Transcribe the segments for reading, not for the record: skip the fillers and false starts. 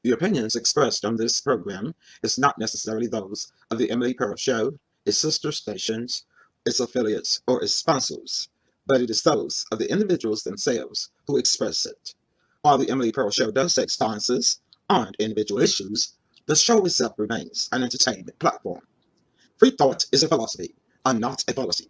The opinions expressed on this program is not necessarily those of the Emily Pearl Show, its sister stations, its affiliates, or its sponsors, but it is those of the individuals themselves who express it. While the Emily Pearl Show does take stances on individual issues, the show itself remains an entertainment platform. Free thought is a philosophy and not a policy.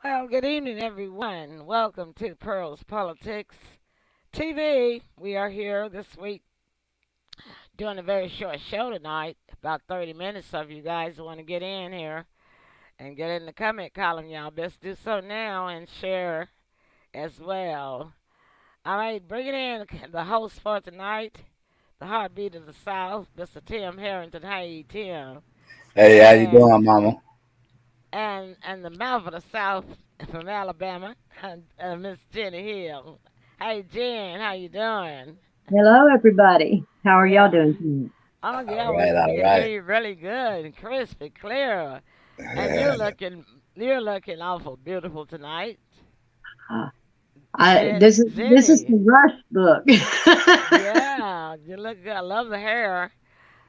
Well, good evening, everyone. Welcome to Pearl's Politics TV. We are here this week doing a very short show tonight, about 30 minutes. So if you guys want to get in here and get in the comment column, y'all best do so now and share as well. All right, bringing in the host for tonight, the heartbeat of the South, Mr. Tim Harrington. Hey, Tim. Hey, how you And doing, Mama? and the mouth of the South from Alabama, Miss Jenny Hill. Hey, Jen, how you doing? Hello, everybody. How are y'all Yeah. doing tonight? Oh All yeah, right, we all can hear right. you really good and crisp and clear. And Yeah. you're looking awful beautiful tonight. Uh, this is Jenny. the rush book. Yeah, you look good. I love the hair.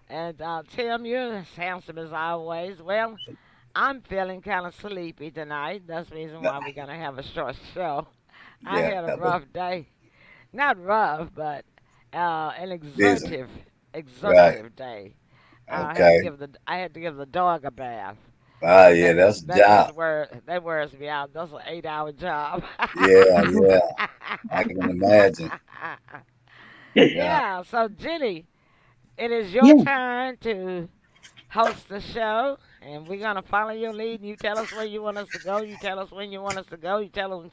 And Tim, you're as handsome as always. Well, I'm feeling kind of sleepy tonight. That's the reason No, why we're gonna have a short show. I yeah, had a but rough day. Not rough, but an busy. Right. exertive day. Okay. I had to give the dog a bath, Ah, and yeah, that's a that job. just that wears me out. That's an 8 hour job. Yeah, yeah. I can imagine. Yeah. Yeah. So Jenny, it is your Yeah. turn to host the show, and we're gonna follow your lead. You tell us where you want us to go. You tell us when you want us to go. You tell us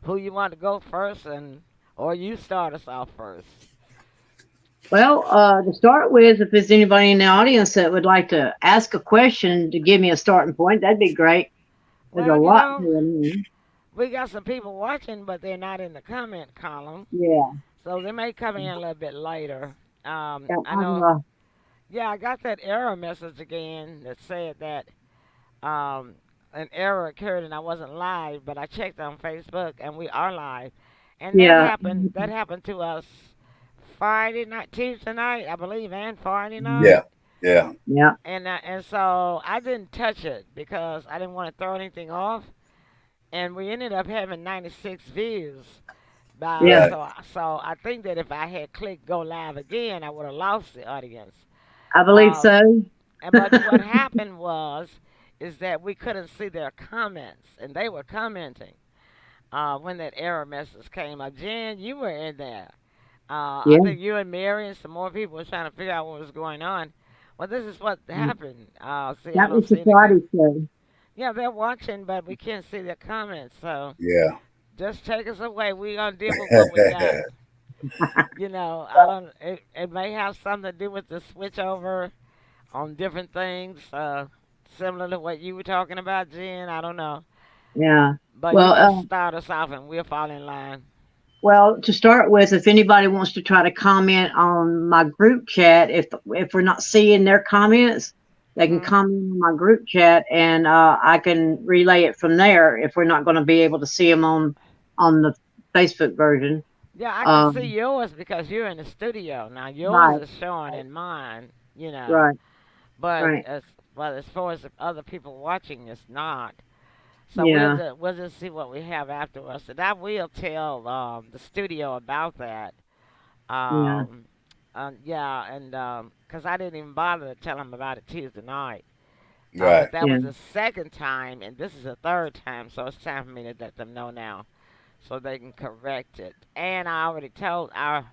who you want to go first, and or you start us off first. Well, to start with, if there's anybody in the audience that would like to ask a question to give me a starting point, that'd be great. There's a Well, you lot know, going we got some people watching, but they're not in the comment column, on. Yeah. so they may come in a little bit later. Yeah, I know. Yeah, I got that error message again that said that um, an error occurred and I wasn't live, but I checked on Facebook and we are live. And that yeah. happened. That happened to us Friday night, Tuesday night, I believe, and Friday Mhm. Yeah. night. Yeah. Yeah. And so I didn't touch it because I didn't want to throw anything off. And we ended up having 96 views. Yeah. Right. So I think that if I had clicked go live again, I would have lost the audience. I believe Um, so. but what happened was is that we couldn't see their comments, and they were commenting when that error message came up. Jen, you were in there. I Yeah. think you and Mary and some more people were trying to figure out what was going on. Well, this is what happened. See, I That don't was the see any. Friday show. Yeah, they're watching, but we can't see their comments. So Yeah. just take us away. We gonna deal with what we got. I don't. It may have something to do with the switch over on different things, similar to what you were talking about, Jen. I don't know, Yeah. but you Well, just start us off, and we'll fall in line. to start with, if anybody wants to try to comment on my group chat, if we're not seeing their comments, they can Mhm. comment on my group chat, and I can relay it from there. If we're not going to be able to see them on the Facebook version, Yeah, I can see um, yours because you're in the studio now. Yours right, is showing in mine, right, but right, as far as the other people watching, it's not. So yeah, we'll just see what we have afterwards, and I will tell the studio about that. yeah, Um, yeah, and because I didn't even bother to tell them about it Tuesday night. But Right. that yeah. was the second time, and this is the third time, so it's time for me to let them know now so they can correct it. And I already told our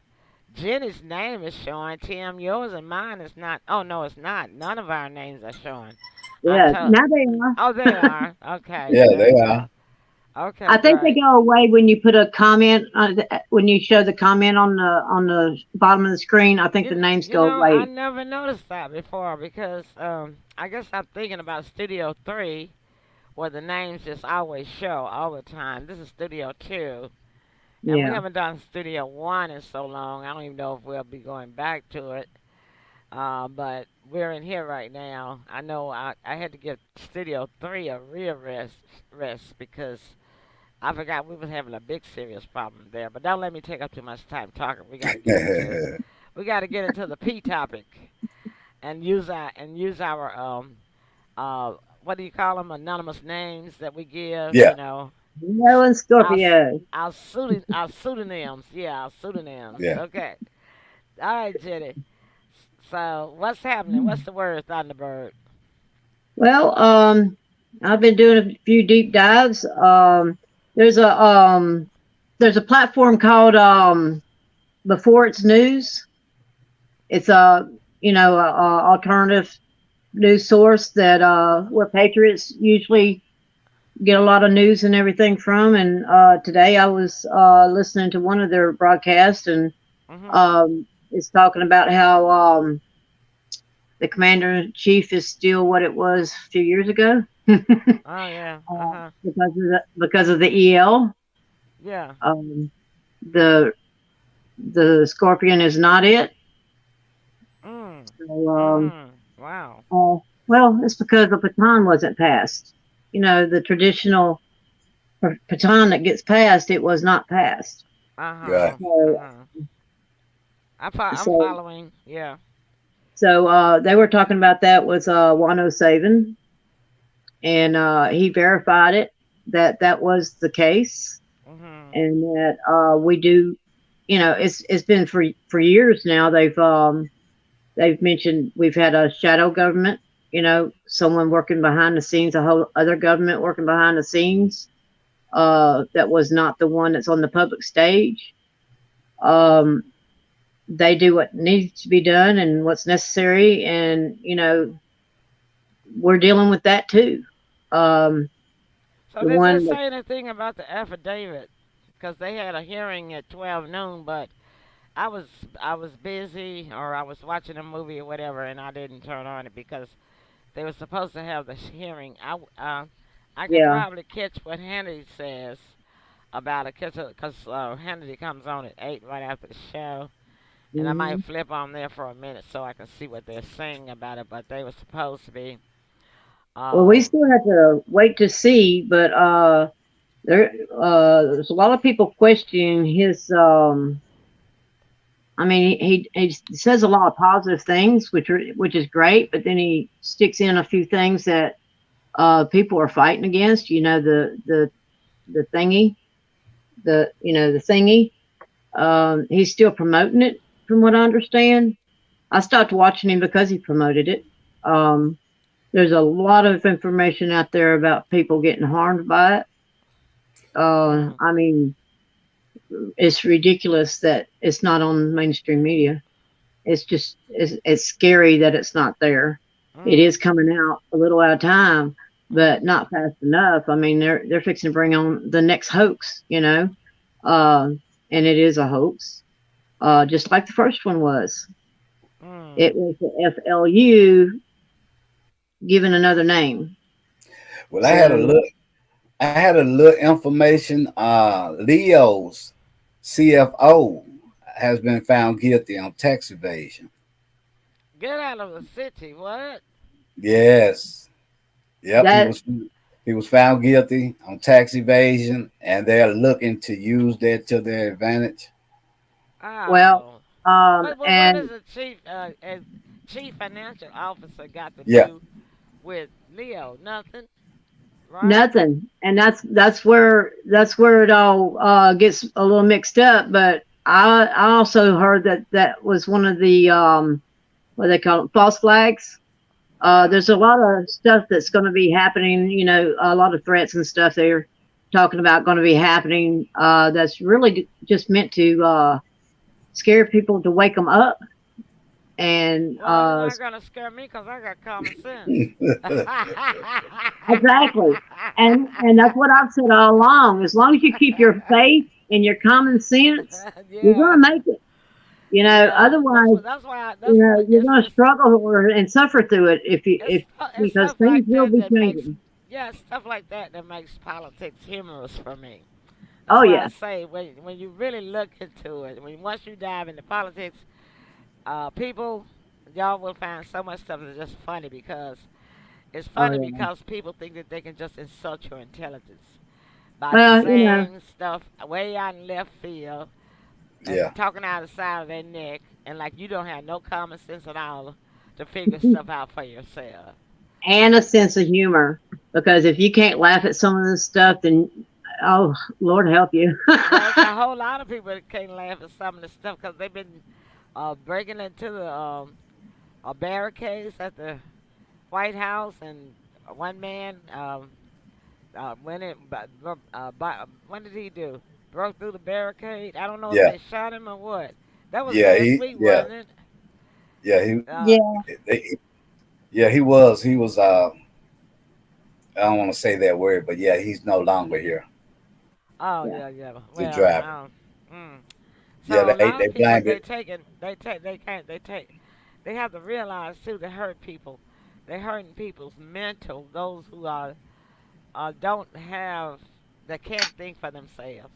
Jenny's name is showing. Tim, yours and mine is not. Oh no, it's not. None of our names are showing. I Yeah, told. now they are. Oh, they are. Okay, Yeah, there they you go. are. Okay, I think they great. go away when you put a comment when you show the comment on the bottom of the screen. I think the names go I away. never noticed that before because I guess I'm thinking about Studio 3 where the names just always show all the time. This is Studio 2, and we Yeah, haven't done Studio 1 in so long. I don't even know if we'll be going back to it. But we're in here right now. I know I had to give Studio 3 a real rest because I forgot we was having a big serious problem there. But don't let me take up too much time talking. We got to get into the P topic and use our what do you call them, anonymous names that we give, Yeah. Leo and our Scorpio. our pseudonyms. Yeah, our pseudonyms. Yeah. Okay. All right, Jenny. So what's happening? What's the word, Thunderbird? Well, I've been doing a few deep dives. There's a there's a platform called Before It's News. It's a alternative news source that where patriots usually get a lot of news and everything from. And today I was listening to one of their broadcasts, and Mhm. it's talking about how the commander in chief is still what it was a few years ago. Oh yeah. Uh uh, huh. because of the EL. Yeah. Um, the the Scorpion is not it. Mm. So, Mhm. Wow. well, it's because the baton wasn't passed. The traditional baton that gets passed, it was not passed. Uh Right. huh. Uh So, huh. I'm so, following. Yeah. so they were talking about that with 107, and he verified it that that was the case, Mhm. and that we do. It's been for years now. They've mentioned we've had a shadow government. Someone working behind the scenes, a whole other government working behind the scenes. That was not the one that's on the public stage. Um, they do what needs to be done and what's necessary, and we're dealing with that too. Um, So the did they one that say anything about the affidavit? Because they had a hearing at 12 noon, but I was I was busy or I was watching a movie or whatever, and I didn't turn on it because they were supposed to have the hearing. I can Yeah. probably catch what Hannity says about it because Hannity comes on at 8 right after the show, and I hmm might flip on there for a minute so I can see what they're saying about it. But they were supposed to be. Well, we Um, still have to wait to see, but there's a lot of people questioning his. I mean, he says a lot of positive things, which is great, but then he sticks in a few things that people are fighting against. The thingy, the thingy. He's still promoting it, from what I understand. I stopped watching him because he promoted it. Um, there's a lot of information out there about people getting harmed by it. mm, I mean, it's ridiculous that it's not on mainstream media. It's scary that it's not there. It mm, is coming out a little at a time, but not fast enough. I mean, they're fixing to bring on the next hoax, uh, and it is a hoax, just like the first one was. It mm. was the FLU given another name. Well, So I had a little information. Leo's CFO has been found guilty on tax evasion. Get out of the city. What? Yes. Yep. that He was found guilty on tax evasion, and they're looking to use that to their advantage. well, Oh. What and does a chief financial officer got to Yeah. do with Leo? Nothing, right? nothing, and that's where it all gets a little mixed up. But I also heard that that was one of the what they call it, false flags. Yeah. There's a lot of stuff that's going to be happening. A lot of threats and stuff they're talking about going to be happening. That's really just meant to scare people to wake them up. And Well, you're not gonna scare me because I got common sense. exactly, and that's what I've said all along. As long as you keep your faith and your common sense, you're Yeah, going to make it. yeah. Otherwise, That's why. That's what. you're going to struggle and suffer through it if It's because stuff things like will that be that makes. changing. Yeah, stuff like that that makes politics humorous for me. That's Oh why I yeah, say when you really look into it, once you dive into politics, people, y'all will find so much stuff that's just funny because it's oh funny yeah. because people think that they can just insult your intelligence by Well, saying stuff way out in left field Yeah. and talking out of the side of their neck, and like you don't have no common sense at all to figure stuff out for yourself. and a sense of humor, because if you can't laugh at some of this stuff, then oh Lord help you. Well, it's a whole lot of people that can't laugh at some of the stuff because they've been breaking into the barricades at the White House, and one man went in. When did he do? Broke through the barricade. I don't know if Yeah. they shot him or what. That was Yeah. last week, wasn't it? Yeah. He, Yeah. they, yeah, he was. He was. I don't want to say that word, but yeah, he's no longer here Oh Yeah. yeah, yeah. to Well, drive. Yeah, so a lot they of people blamed it. they can't they have to realize too they hurt people. They're hurting people's mental. Those who are don't have that can't think for themselves.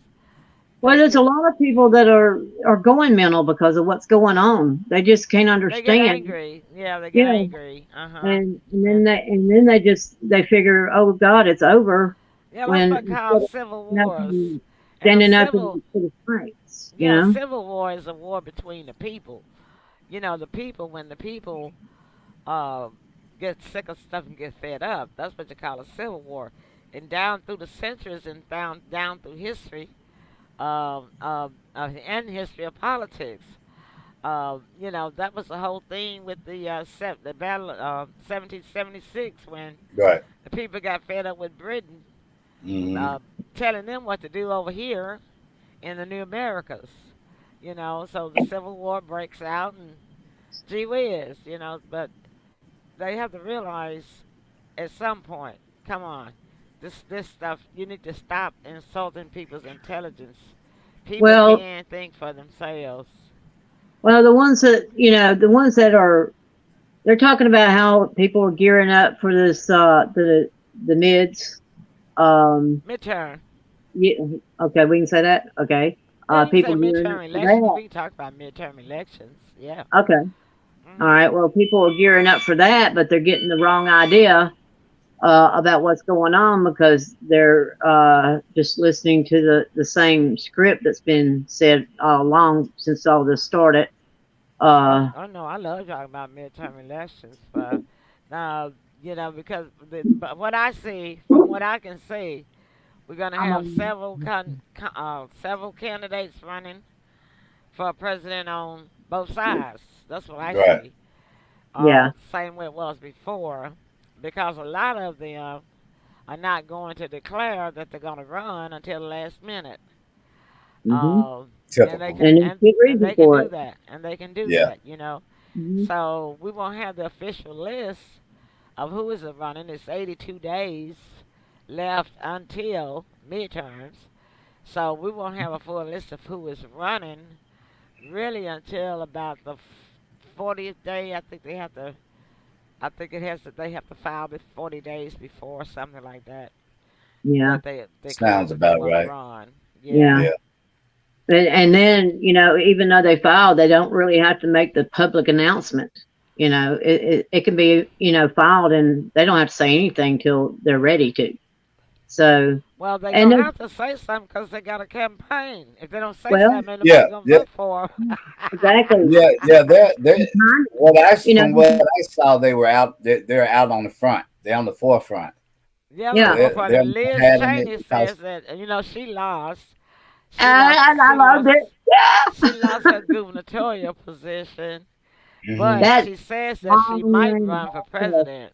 Well, They there's a can lot of people that are going mental because of what's going on. They just can't they get understand. angry. Yeah, they get Yeah, angry. Uh huh. and And then they figure, oh God, it's over. yeah, that's When what called instead of civil wars. nothing, And standing up for the fights, yeah, a civil war is a war between the people. The people when the people uh, get sick of stuff and get fed up. That's what you call a civil war. And down through the centuries and down through history, and history of politics. That was the whole thing with the battle 1776 when Right. the people got fed up with Britain Hmm. telling them what to do over here in the new Americas. So the Civil War breaks out and gee whiz, but they have to realize at some point, come on, this stuff, you need to stop insulting people's intelligence. People Well, can't think for themselves. well, the ones that are, they're talking about how people are gearing up for this, the mids. Um, Midterm. yeah, okay, we can say that. Okay, Yeah, you can say people gearing up midterm for elections. that. We can talk about midterm elections. Yeah. Okay, all Hmm. right. Well, people are gearing up for that, but they're getting the wrong idea about what's going on because they're just listening to the same script that's been said all along since all this started. Uh, I know. I love talking about midterm elections, but now because but what I see from what I can see, we're gonna have um, several candidates running for president on both sides. That's what I Right. see. yeah. Same way it was before, because a lot of them are not going to declare that they're going to run until the last minute. Hmm. Uh, and they Typical. can And there's good and reason they can for do it. that, and they can do Yeah. that. Hmm. So we won't have the official list of who is running. It's 82 days left until midterms. So we won't have a full list of who is running really until about the 40th day. I think they have to. I think it has to. They have to file it 40 days before, something like that. Yeah, That they declare Sounds that they about want to right. run. Yeah. yeah. Yeah. And then, even though they filed, they don't really have to make the public announcement. It can be, filed and they don't have to say anything till they're ready to. So, Well, they and gonna there's, have to say something because they got a campaign. If they don't say well, something, ain't nobody Yeah. gonna Yeah. vote for 'em. exactly. Yeah. Yeah. They're And time, you know, from what I saw, they were out. They're out on the front. They're on the forefront. Yeah, on the So yeah. forefront. they're And Liz having it Cheney because. says that she lost. She lost. I She loved lost. it. Yeah. She lost her gubernatorial position, Hmm. but That she says that she might long run for stuff. president.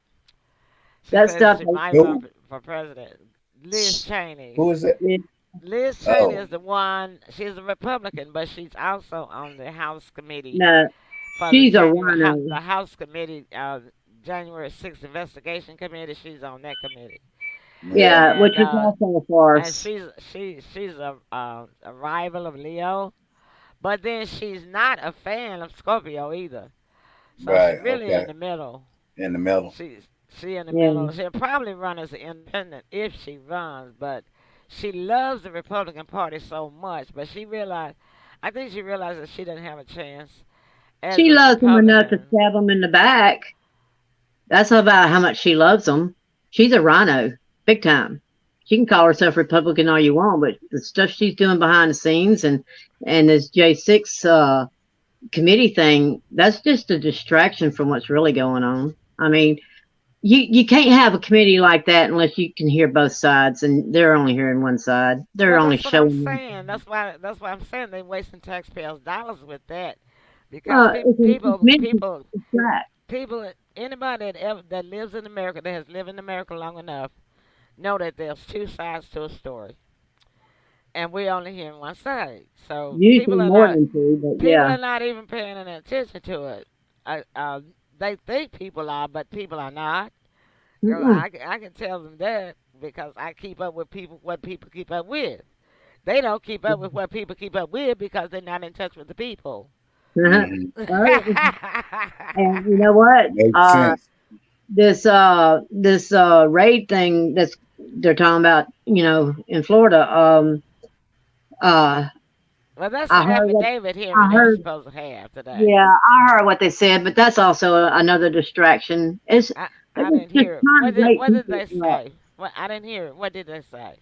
She That says stuff she is might run Who? for president. Liz Cheney. Who is it? it, Liz Cheney Oh. is the one. She's a Republican, but she's also on the House committee no, for she's a rhino. The House committee, January 6th investigation committee. She's on that committee, Yeah. Yeah, and which was also a farce. she's a rival of Leo, but then she's not a fan of Scorpio either. So she's Right. really in Okay. the middle. In the middle. She in the Yeah. middle. She'll probably run as an independent if she runs, but she loves the Republican Party so much. But I think she realized that she didn't have a chance as She a loves them enough to Republican. stab them in the back. That's about how much she loves them. She's a rhino, big time. She can call herself Republican all you want, but the stuff she's doing behind the scenes and this J6 committee thing, that's just a distraction from what's really going on. I mean, you can't have a committee like that unless you can hear both sides, and they're only hearing one side. They're Well, only that's what I'm showing one saying. side. That's why I'm saying they're wasting taxpayers' dollars with that, because It's meant to distract. anybody that lives in America that has lived in America long enough know that there's two sides to a story, and we're only hearing one side. So Usually more than two, but people yeah. are not even paying any attention to it. I, uh, they think people are, but people are not. Mm-mm. I can tell them that because I keep up with what people keep up with. They don't keep up with what people keep up with because they're not in touch with the people. Hmm. Well, and you know what? Makes sense. This raid thing that's they're talking about, in Florida. Uh, Well, that's the I heard what affidavit hearing I they were heard. supposed to have today. Yeah, I heard what they said, but that's also another distraction. I It's I didn't just hear it. trying to wake What did they people up. say? What I didn't hear it. What did they say?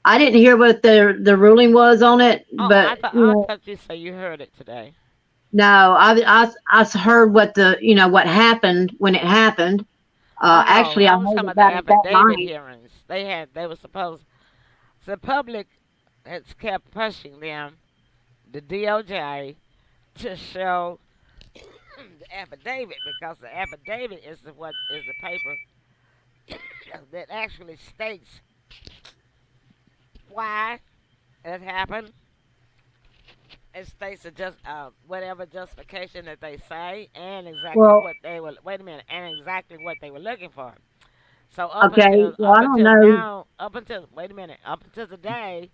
I didn't hear what the ruling was on it, Oh, but I thought you said you heard it today. no, I heard what what happened when it happened, Oh no, Actually, I I was heard talking about the about it that affidavit night. hearings. They were supposed. The public has kept pushing them, the DOJ, to show the affidavit because the affidavit is what is the paper that actually states why it happened. It states the just whatever justification that they say and exactly Well, what they were. Wait a minute, and exactly what they were looking for. So okay. Well, up I don't until know. now, up until wait a minute, up until today,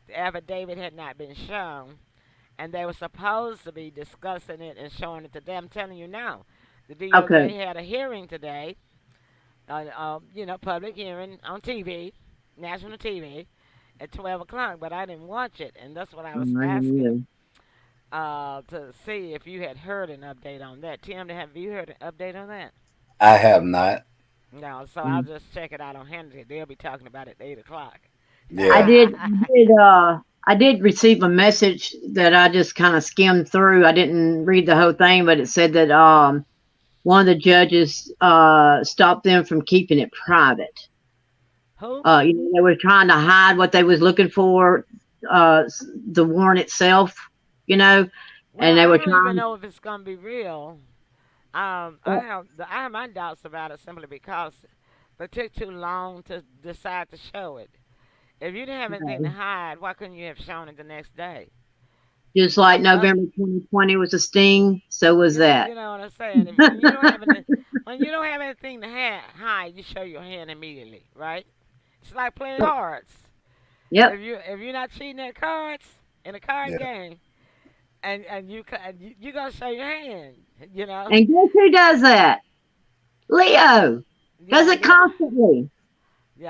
the affidavit had not been shown, and they were supposed to be discussing it and showing it to them. I'm telling you now, the Okay. DOJ had a hearing today, public hearing on TV, national TV, at 12 o'clock. But I didn't watch it, and that's what I was I didn't asking either. to see if you had heard an update on that. Tim, have you heard an update on that? I have not. No, so I'll Mm. just check it out on Hannity. They'll be talking about it at 8 o'clock. I Yeah. did. I did receive a message that I just kind of skimmed through. I didn't read the whole thing, but it said that one of the judges stopped them from keeping it private. Who? They were trying to hide what they was looking for, the warrant itself, you know, Well, and they I were don't even trying. know if it's gonna be real. Uh, I have my doubts about it simply because it took too long to decide to show it. If you didn't have anything to okay. hide, why couldn't you have shown it the next day? Just like That's November 2020 was a sting, so was you that. know what I'm saying. When you don't have when you don't have anything to hide, you show your hand immediately, right? It's like playing cards. Yep. If you're not cheating at cards in a card Yeah. game, and you gonna show your hand, you know. And guess who does that? Leo does Yeah, it constantly.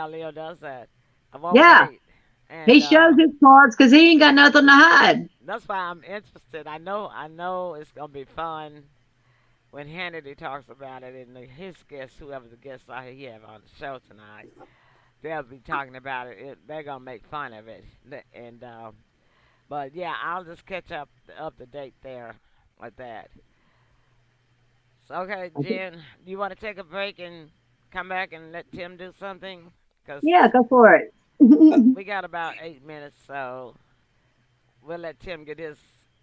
Leo does that. I won't Yeah. wait, and He shows his cards because he ain't got nothing to hide. that's why I'm interested. I know it's gonna be fun when Hannity talks about it, and his guests, whoever the guests are he have on the show tonight, they'll be talking about they're gonna make fun of it, and but yeah, I'll just catch up to date there with that. So, okay, Okay. Jen, do you want to take a break and come back and let Tim do something? Because Yeah, go for it. we got about 8 minutes, so we'll let Tim get his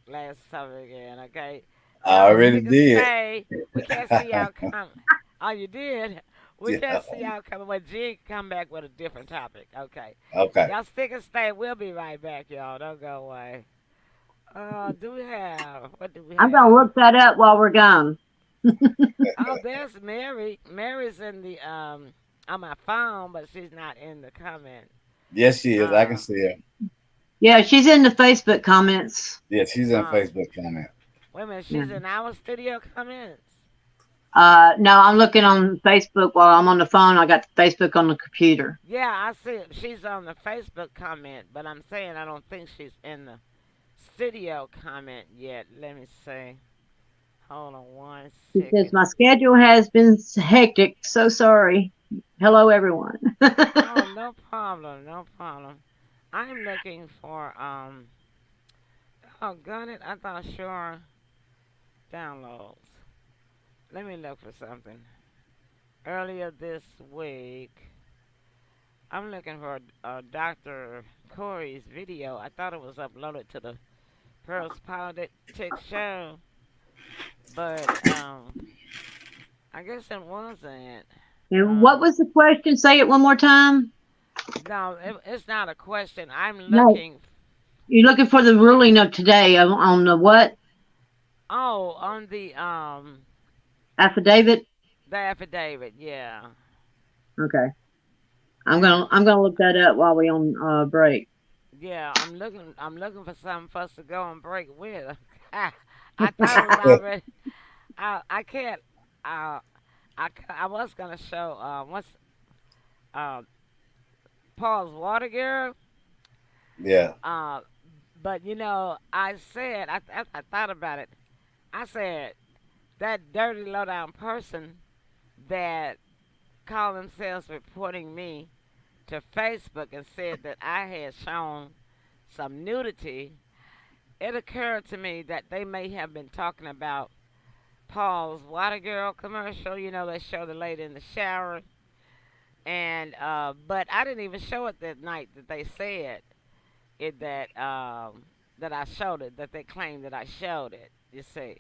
last topic in, okay? I Y'all already stick and did. stay. We can't see y'all come. Oh, you did? We Yeah. can't see y'all coming. Well, Jen can come back with a different topic. Okay. Okay. Y'all stick and stay. We'll be right back, y'all. Don't go away. What do we I'm gonna have? look that up while we're gone. Oh, there's Mary. Mary's in the on my phone, but she's not in the comment. Yes, she is. I can Uh, see her. Yeah, she's in the Facebook comments. Yeah, she's in uh, Facebook comment. Wait a minute, Yeah. she's in our studio comments. No, I'm looking on Facebook while I'm on the phone. I got Facebook on the computer. Yeah, I see it. She's on the Facebook comment, but I'm saying I don't think she's in the studio comment yet. Let me see. Hold on one She says second. my schedule has been hectic. So sorry. Hello, everyone. Oh, no problem, no problem. I'm looking for oh, got it. I thought sure downloads. Let me look for something. Earlier this week, I'm looking for Dr. Corey's video. I thought it was uploaded to the Pearls Politics show, but I guess it wasn't. And what Um, was the question? Say it one more time. no, it's not a question. I'm No, looking. you're looking for the ruling of today on the what Oh, on affidavit. the affidavit. Yeah, Okay, and I'm gonna look that up while we on break. yeah. I'm looking for something for us to go on break with. I thought it was already. I can't. Uh, I was gonna show once uh Paul's water girl. Yeah. Uh, but I said I thought about it. I said that dirty low down person that called themselves reporting me to Facebook and said that I had shown some nudity. It occurred to me that they may have been talking about Paul's Water Girl commercial. You know, they show the lady in the shower, and but I didn't even show it that night that they said it that I showed it, that they claimed that I showed it. You see,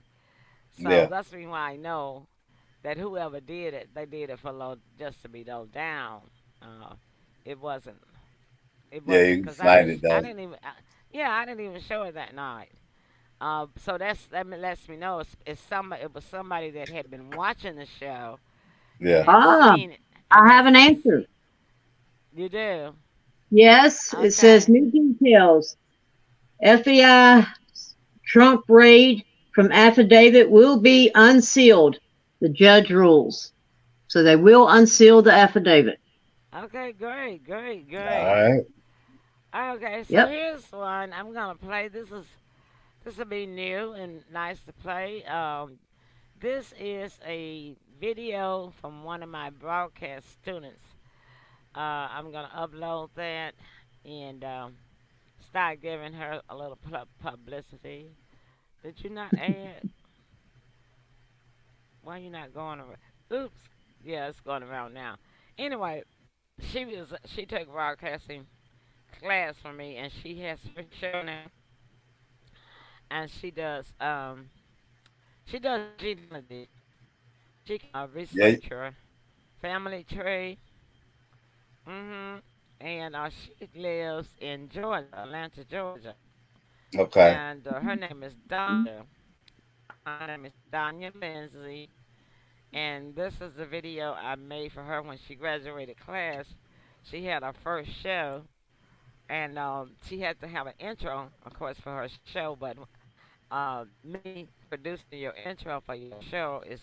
so Yeah. that's the reason why I know that whoever did it, they did it for low, just to be low down. Uh, it wasn't. It Yeah, wasn't you because excited I though. didn't even. Yeah, I didn't even show it that night. So lets me know it's somebody. It was somebody that had been watching the show and Yeah. had Ah, seen it and I had. have an answer. You do. Yes, it says Okay. new details. FBI Trump raid from affidavit will be unsealed. The judge rules. So they will unseal the affidavit. Okay. Great. Great. All Great. right. Okay. So Yep. here's one I'm gonna play. This will be new and nice to play. This is a video from one of my broadcast students. I'm gonna upload that and start giving her a little publicity. Did you not add? Why you not going around? Oops. Yeah, it's going around now. Anyway, she took broadcasting class from me, and she has her show now, and she does genealogy. She can Yeah. research her family tree. And she lives in Georgia, Atlanta, Georgia, Okay. and her name is Danya. Her name is Danya Lindsay, and this is the video I made for her when she graduated class. She had her first show, and she had to have an intro, of course, for her show. But me producing your intro for your show is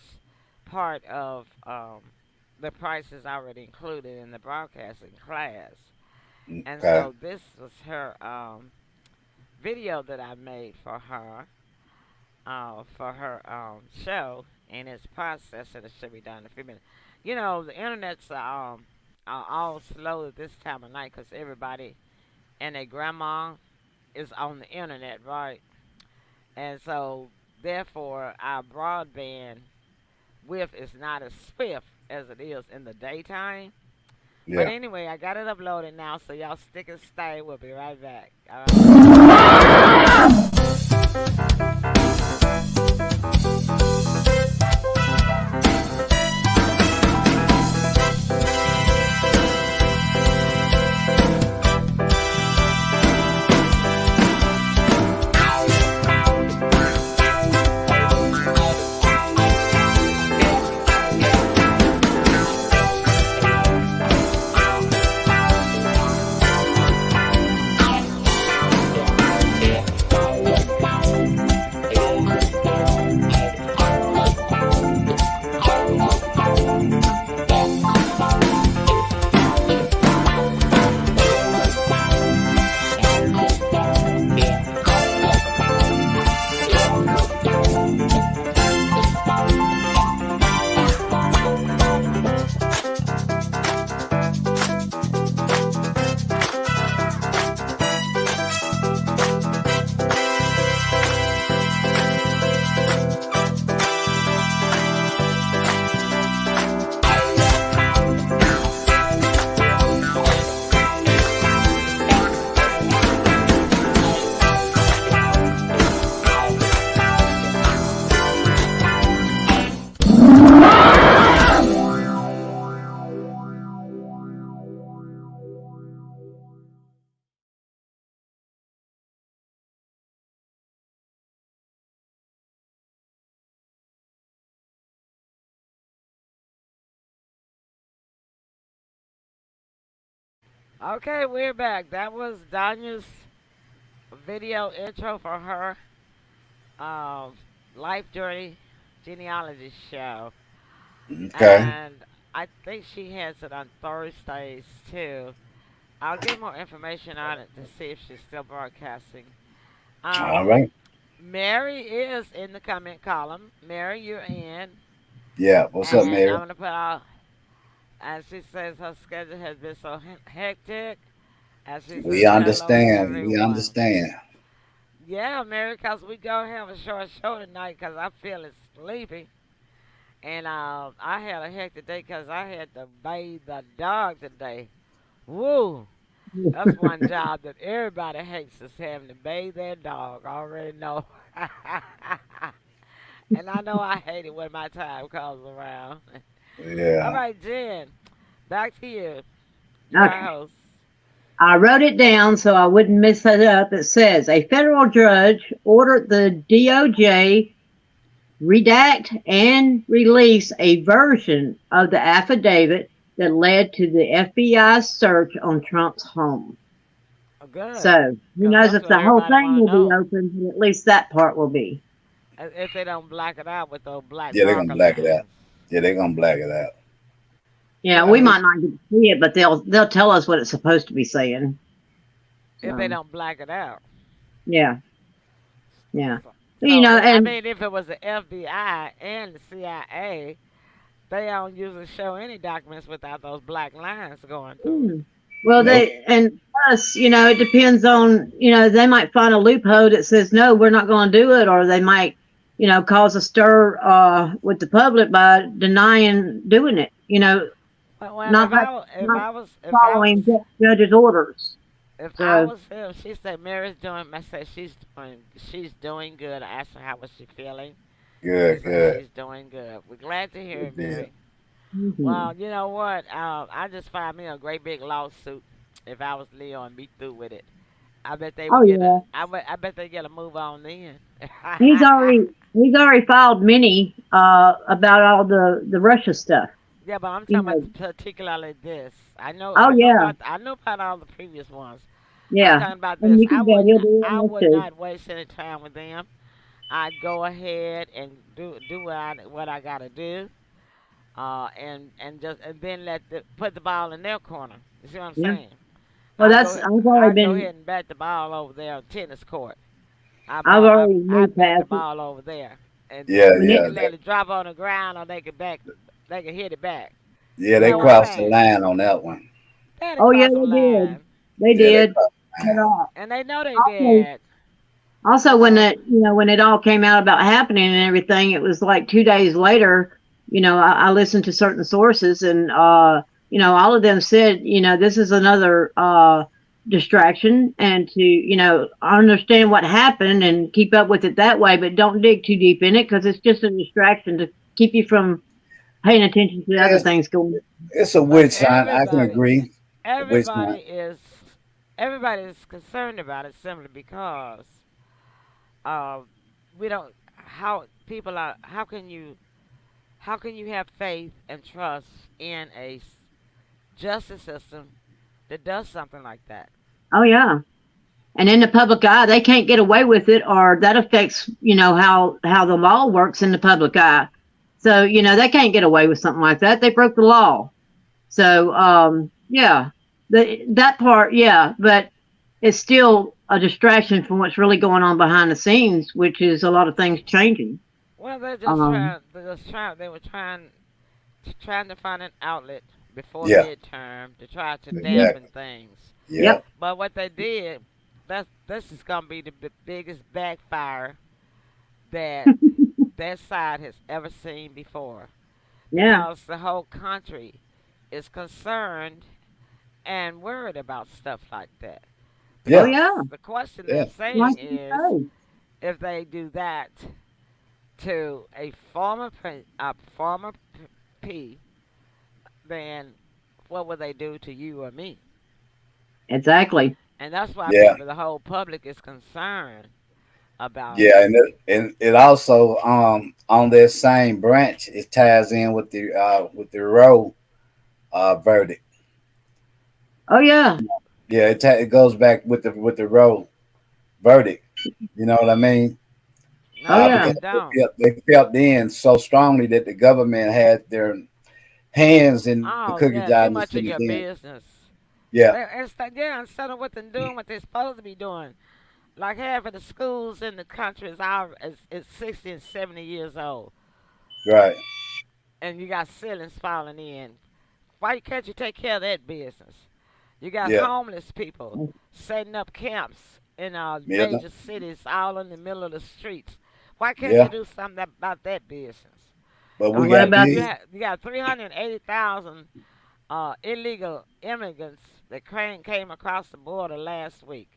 part of the prices already included in the broadcasting class. And Okay. so this was her video that I made for her show, and it's processed and it should be done in a few minutes. You know, the internet's are all slow at this time of night because everybody and their grandma is on the internet, right? And so, therefore, our broadband width is not as swift as it is in the daytime. But Yeah. anyway, I got it uploaded now, so y'all stick and stay. We'll be right back. All right. Okay, we're back. That was Danya's video intro for her um, life journey genealogy show. Okay. And I think she has it on Thursdays too. I'll get more information on it to see if she's still broadcasting. All Um, right. Mary is in the comment column. Mary, you're in. Yeah. What's up, And I'm Mary? going to put out, and she says her schedule has been so hectic. And she We says, hello, understand. We everyone. understand. Yeah, Mary, because we going to have a short show tonight because I'm feeling sleepy. And I had a hectic day because I had to bathe the dog today. Woo! That's one job that everybody hates is having to bathe their dog. I already know. And I know I hate it when my time comes around. All Yeah. right, Jen, back to you. You are Okay. host. I wrote it down so I wouldn't mess it up. It says a federal judge ordered the DOJ redact and release a version of the affidavit that led to the FBI's search on Trump's home. Oh, good. So who Because knows that's if what the whole everybody thing want to will be know. open, but at least that part will be. If they don't black it out with those black Yeah, they're gonna marker black it out. lines. Yeah, they're gonna black it out. Yeah, Well, we might not get to see it, but they'll tell us what it's supposed to be saying. if they So don't black it out. yeah, yeah. So, You so know, I and mean, if it was the FBI and the CIA, they don't usually show any documents without those black lines going through it. mm, well, Nope. and plus, it depends on, they might find a loophole that says no, we're not going to do it, or they might, cause a stir with the public by denying doing it. Well, Not not following judge's orders. if I So was him, she said Mary's doing. I said she's doing good. I asked her how was she feeling. She Good, said good. she's doing good. We're glad to hear Good it, deal. Mary. mhm. Well, you know what? I just filed me a great big lawsuit. If I was Leo and be through with it, I bet they Oh would get a. yeah, I bet they get a move on then. he's already filed many about all the Russia stuff. Yeah, but I'm You talking know. about particularly this. Oh yeah, I know about all the previous ones. I'm yeah. talking about And this. you can bet he'll do I it would too. not waste any time with them. I'd go ahead and do what I gotta do. And then put the ball in their corner. You see what I'm Yeah. saying? Well, I've already I go been ahead and bat the ball over there on tennis court. I've already I moved bat the past it. ball over there, Yeah, and When they it yeah. can let it drop on the ground, or they can hit it back. Yeah, You they know what I'm crossed the saying? line on that one. They had to Oh yeah, cross the they did. line, They Yeah, they did. crossed the But line. and they know they also, did. also You when know, it all came out about happening and everything, it was like 2 days later. I listened to certain sources, and all of them said, this is another distraction, and to understand what happened and keep up with it that way, but don't dig too deep in it because it's just a distraction to keep you from paying attention to the other It's, things going. it's a but witch hunt. I can agree. A witch everybody hunt. is everybody is concerned about it simply because uh, we don't how people are how can you have faith and trust in a justice system that does something like that? Oh yeah. And in the public eye, they can't get away with it, or that affects, how the law works in the public eye. So, they can't get away with something like that. They broke the law. So, yeah, that part, yeah, but it's still a distraction from what's really going on behind the scenes, which is a lot of things changing. Well, Um, they were trying to find an outlet before Yeah, midterm to try to dampen exactly. things. Yep. yep. But what they did, this is gonna be the biggest backfire that that side has ever seen before, Yeah. because the whole country is concerned and worried about stuff like that. Oh, Yeah, Because yeah. the question yeah. they're Like saying you is, say. if they do that to a former P, then what would they do to you or me? Exactly. And that's why Yeah, the whole public is concerned about it. yeah, and it also on that same branch it ties in with the Roe verdict. Oh, yeah. Yeah, it goes back with the Roe verdict. You know what I mean? Oh, No, yeah. Because it don't. they felt then so strongly that the government had their hands in the Oh cookie yeah, jar too instead much of of your them. business. Yeah, Instead of what they're doing, what they're supposed to be doing. Like half of the schools in the country is 60 and 70 years old, right. and you got ceilings falling in. Why can't you take care of that business? You got Yeah, homeless people setting up camps in yeah, major cities, all in the middle of the streets. Why can't you yeah, do something about that business? But we What got about big. you got 380,000 illegal immigrants that came across the border last week,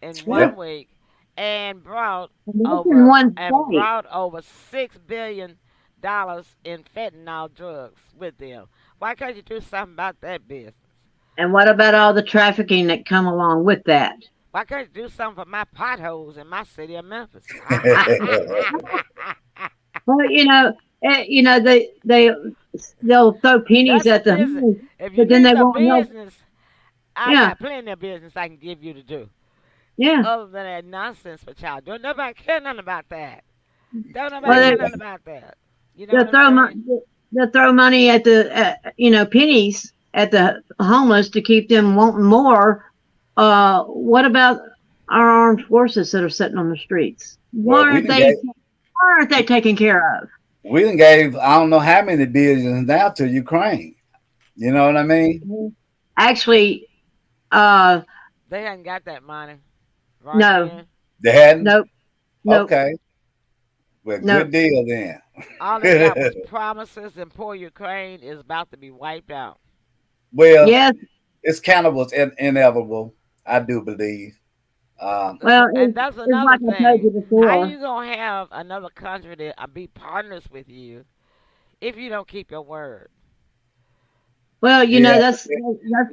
in Yep. 1 week, and brought that's in over one and state? brought over $6 billion in fentanyl drugs with them. Why can't you do something about that business? And what about all the trafficking that come along with that? Why can't you do something for my potholes in my city of Memphis? Well, they'll throw pennies That's a at the business. homeless, If you but then they need a won't help. business, I Yeah, got plenty of business I can give you to do. yeah. Other than that nonsense, but y'all don't nobody care nothing about that. Don't nobody Well, care Yeah. nothing about that. You know they'll what I'm throw saying? they'll throw money at pennies at the homeless to keep them wanting more. What about our armed forces that are sitting on the streets? Well, Why aren't they taken care of? we done gave I don't know how many billions now to Ukraine. You know what I mean? Actually, uh, They hadn't got that money right no, then. They hadn't. nope, nope, Okay. Well, nope. good deal then. All they got was promises, and poor Ukraine is about to be wiped out. Well, Yes, it's kind of was inevitable. I do believe. well, And that's it's another like I told thing. you How before. you gonna have another country that be partners with you if you don't keep your word? Well, Yeah, that's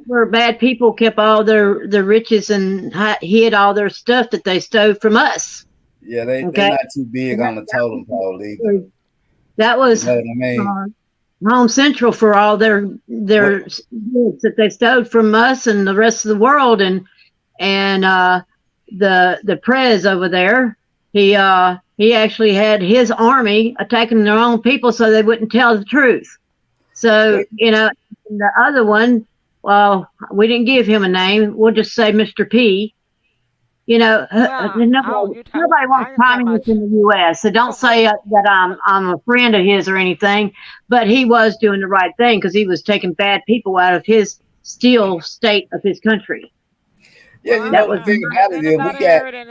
where bad people kept all their riches and hid all their stuff that they stole from us. yeah. They're Okay, not too big on the totem pole either. that You was know what I mean? Home Central for all their What? goods that they stole from us and the rest of the world, and the Prez over there, he actually had his army attacking their own people so they wouldn't tell the truth. So the other one, well, we didn't give him a name. We'll just say Mr. P. Well, oh, Nobody wants I ain't talking communists about. in the U.S. So don't say that I'm a friend of his or anything. But he was doing the right thing because he was taking bad people out of his still state of his country. Yeah, Well, you That know was the thing has about it is we anybody got heard if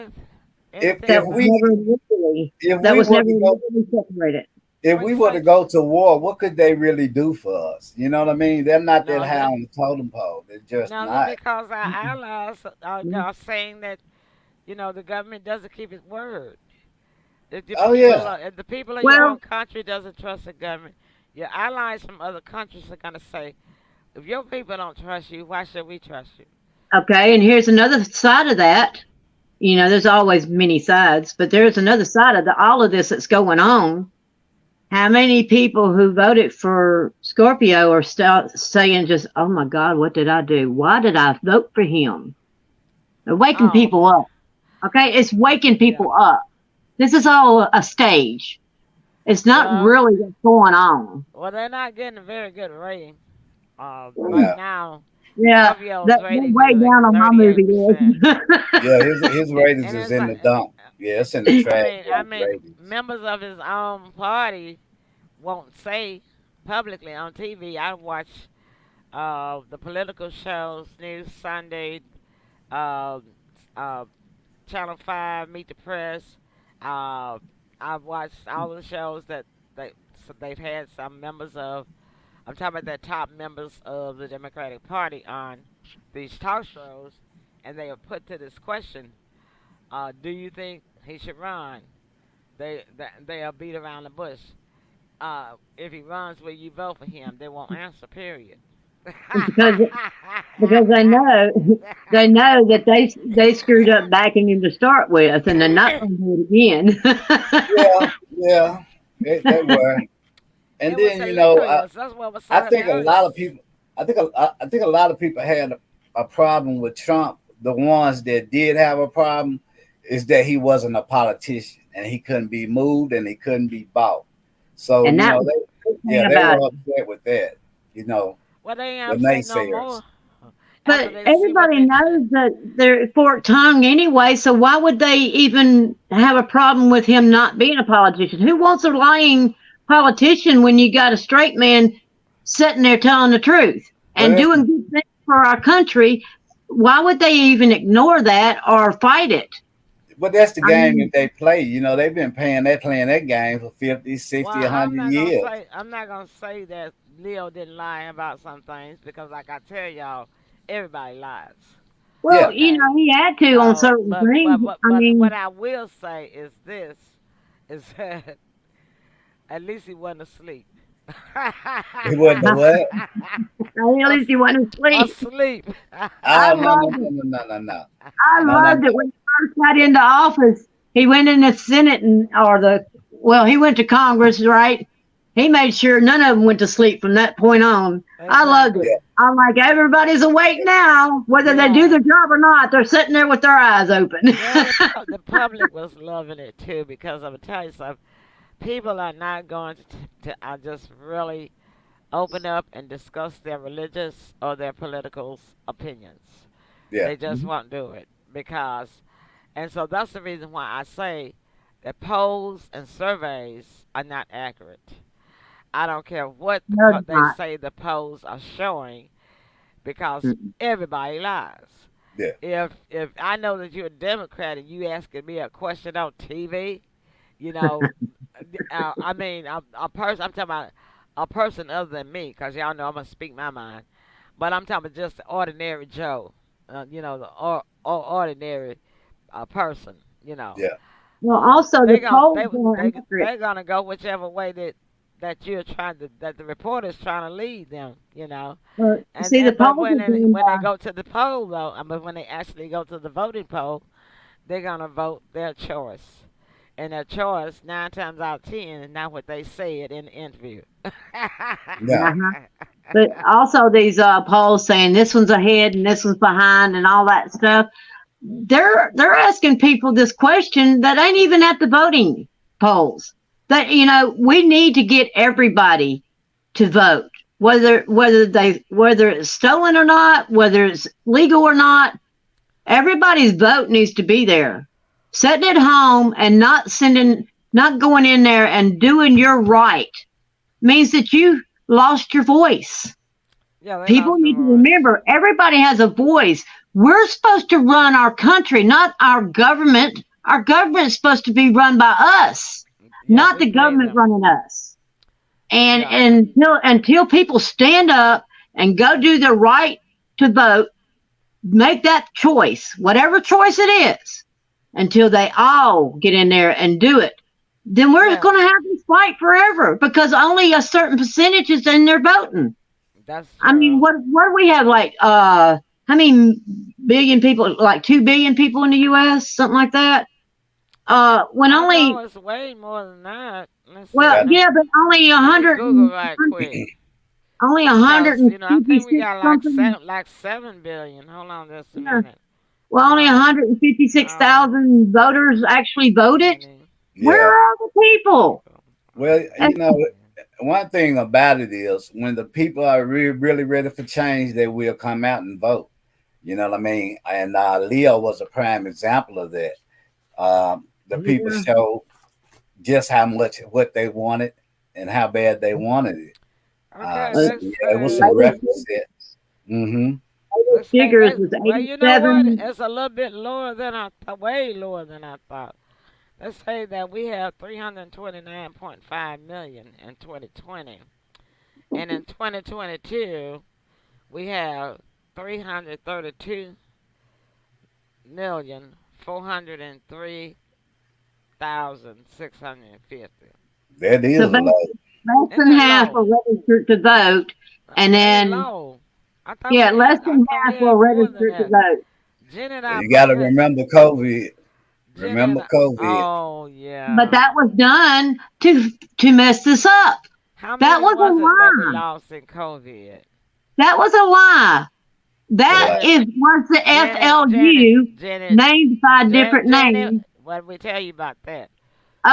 anything if that was about? we never legally if that we was were never to go legally separated. if What we you were to say? go to war, what could they really do for us? You know what I mean? They're not that No, high that on the totem pole. They're just no, not. because our allies are saying that the government doesn't keep its word. Oh yeah, If the people of your Well, own country doesn't trust the government, your allies from other countries are gonna say, if your people don't trust you, why should we trust you? okay, and here's another side of that. There's always many sides, but there's another side of all of this that's going on. How many people who voted for Scorpio are still saying just, "Oh my God, what did I do? Why did I vote for him?" They're waking Oh, people up. Okay, it's waking yeah. people up. This is all a stage. It's not Well, really what's going on. they're not getting a very good rating. Right no, now, Yeah, Scorpio's they're ratings way is like down on my movie 38%. list. yeah. His ratings And is it's in like, the dump. Yeah, it's in the I trash. mean, I mean, Ratings. members of his own party won't say publicly on TV. I watch the political shows, News Sunday, uh, uh, Channel 5, Meet the Press. Uh, I've watched all the shows that they've had some members of. I'm talking about the top members of the Democratic Party on these talk shows, and they are put to this question: do you think he should run? They are beat around the bush. If he runs, will you vote for him? They won't answer. Period. because because they know that they screwed up backing him to start with, and they're not going to do Yeah, it yeah. They again. were. And It was then hilarious. That's what was so I think a hilarious. lot of people. I think a lot of people had a problem with Trump. The ones that did have a problem is that he wasn't a politician and he couldn't be moved and he couldn't be bought. So And that was the thing they about were it. upset with that. You know, Well, they ain't the upset no naysayers. more after But they see what everybody they. knows that they're forked tongue anyway, so why would they even have a problem with him not being a politician? Who wants a lying politician when you got a straight man sitting there telling the truth But and doing good things for our country? Why would they even ignore that or fight it? But that's the I game that mean, they play. You know, they've been playing that game for 50, Well, 60, 100 years. I'm not gonna say that Leo didn't lie about some things because, like I tell y'all, everybody lies. well, Yeah. Okay, he had to on so certain things. I but what mean, I will say is this: is that at least he wasn't asleep. It wasn't the what? at least he wasn't asleep. Asleep. I Oh, no, no, loved no, it. no, no, no, no. I No, no, loved it no. when he first got into office. He went in the Senate he went to Congress, right? He made sure none of them went to sleep from that point on. I loved it. Exactly. I'm like, everybody's awake now, whether they do Yeah. their job or not. They're sitting there with their eyes open. Yeah, the public was loving it too because I'm gonna tell you something. People are not going to just really open up and discuss their religious or their political opinions. Yeah. They just won't do it because, and so that's the reason why I say that polls and surveys are not accurate. I don't care what No, it's they not. say the polls are showing because everybody lies. Yeah. If I know that you're a Democrat and you asking me a question on TV, you know, I mean, I'm talking about a person other than me, because y'all know I'm gonna speak my mind. But I'm talking about just the ordinary Joe, the ordinary person, you know. Yeah. Well, also They the gon' polls they are they accurate. they're gonna go whichever way that the reporter's trying to lead them, you know. See, the But polls are done when they by go to the poll though, I mean when they actually go to the voting poll, they're gonna vote their choice. And their choice, 9 times out of 10, is not what they said in the interview. No. uh-huh. But also these polls saying this one's ahead and this one's behind and all that stuff. They're asking people this question that ain't even at the voting polls. That we need to get everybody to vote, whether it's stolen or not, whether it's legal or not. Everybody's vote needs to be there. Sitting at home and not going in there and doing your right means that you lost your voice. Yeah, they People lost their need to voice. remember everybody has a voice. We're supposed to run our country, not our government. Our government's supposed to be run by us, Yeah, not we the pay government them. running us. And Yeah, until people stand up and go do the right to vote, make that choice, whatever choice it is, until they all get in there and do it, then we're yeah, going to have this fight forever because only a certain percentage is in there voting. that's I mean, true. what do we have? Like, how many billion people? Like 2 billion people in the U.S., something like that. When I know only, it's way more than that. Let's see. well, Yeah. yeah, but only Let me Google right quick. only Because, I think we 156 got something. like 7 billion. Hold on just a Yeah. minute. Well, only Um, um, 156,000 voters actually voted. many Where Yeah. are all the people? people. Well, And one thing about it is when the people are really, really ready for change, they will come out and vote. You know what I mean? And Leo was a prime example of that. The people yeah, showed just how much what they wanted and how bad they wanted it. Okay, So let's yeah, it was some say. reference set. Mm-hmm. Let's say figures was well, you know what? 87. It's a little bit lower than I thought, way lower than I thought. Let's say that we have 329.5 million in 2020, and in 2022 we have 333,403,650. That is So a lot. less Isn't than that half low? are registered to vote, and That ain't then low. yeah, less I than thought we half were had more than registered to that. vote. Janet, You got to remember COVID. Janet, Remember COVID. oh But yeah. that was done to mess this up. How That many was a was it that we lie. lost in COVID? That was a lie. That Well, Janet, was the Janet, FLU named by different Janet, names. what did we tell you about that?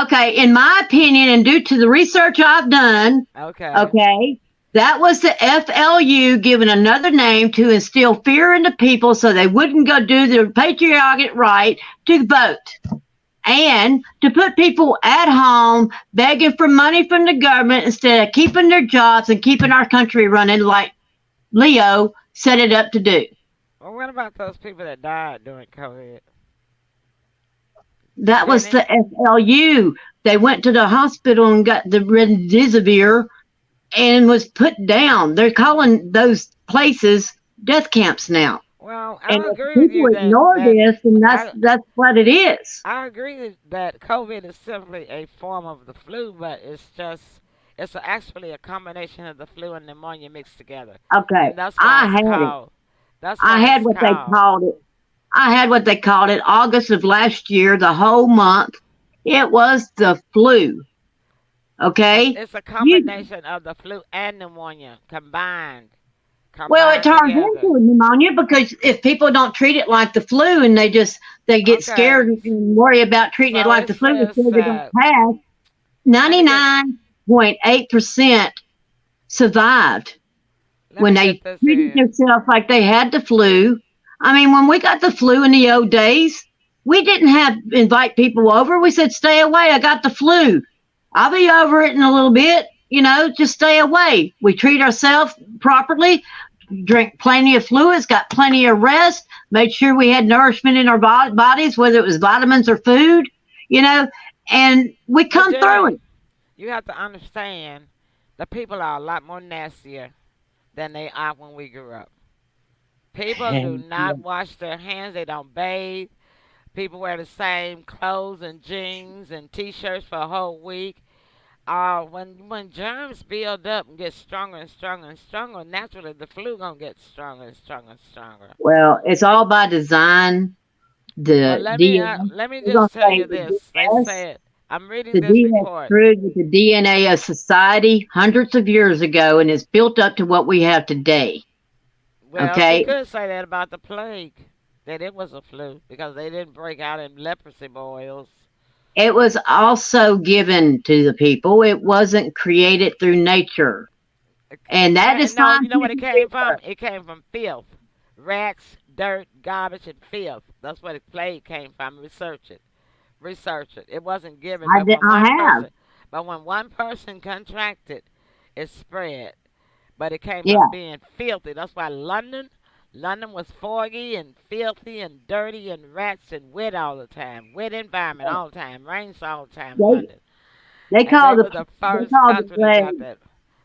Okay, in my opinion, and due to the research I've done, Okay. okay, that was the FLU given another name to instill fear into people so they wouldn't go do their patriotic right to vote. And to put people at home begging for money from the government instead of keeping their jobs and keeping our country running like Leo set it up to do. Well, what about those people that died during COVID? That was Jenny? the FLU. They went to the hospital and got the remdesivir and was put down. They're calling those places death camps now. Well, And I if agree with people you ignore this, then I that's what it is. I agree that COVID is simply a form of the flu, but actually a combination of the flu and pneumonia mixed together, Okay, and that's why I it's had it. called. That's I why had it's what they called. called it. I had what they called it August of last year, the whole month. It was the flu. Okay. It's a You combination of the flu and pneumonia Well, it combined turns together. into a pneumonia because if people don't treat it like the flu and they get Okay, scared and worry about treating it so like it the flu, says instead they don't that. pass. Let me get 99.8% survived let when me they get this treated in. themselves like they had the flu. I mean, when we got the flu in the old days, we didn't have invite people over. We said, "Stay away. I got the flu. I'll be over it in a little bit. Just stay away." We treat ourselves properly, drink plenty of fluids, got plenty of rest, made sure we had nourishment in our bodies, whether it was vitamins or food, you know, and we But come through Jenny, it. you have to understand, the people are a lot more nastier than they are when we grew up. People do And, not wash their hands. They don't bathe. People wear the same clothes and jeans and t-shirts for a whole week. When germs build up and get stronger and stronger and stronger, naturally the flu gonna get stronger and stronger and stronger. well, it's all by design. Well, The DS, let me we're going just to tell say you the this. They DS, said I'm reading the this DS report. proved with the DNA of society hundreds of years ago and it's built up to what we have today. Well, you Okay. could say that about the plague, that it was a flu because they didn't break out in leprosy boils. It was also given to the people. It wasn't created through nature. And that is No, you know what it scientific came from? research. It came from filth, rats, dirt, garbage, and filth. That's where the plague came from. Research it. Research it. It wasn't given, I, did, I have. but when one person contracted, it spread. But it came from Yeah. being filthy. That's why London was foggy and filthy and dirty and rats and wet all the time. Wet environment all the time. Rains all the time, They London. they And they call were the they first call the country that got plague that.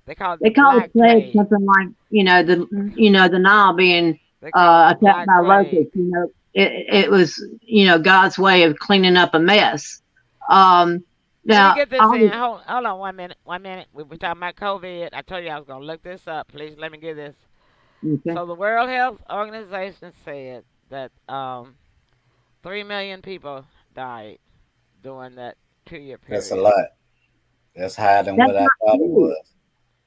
They called it they the call the Black plague Plague. something like the Nile being They called it the attacked Black by Plague. locusts. It was God's way of cleaning up a mess. Um, Let me now get this all in. this, Hold on 1 minute. 1 minute. We were talking about COVID. I told you I was going to look this up. Please let me get this. okay. So the World Health Organization said that 3 million people died during that 2 year That's a period. lot. That's higher than That's what I not thought it true. was.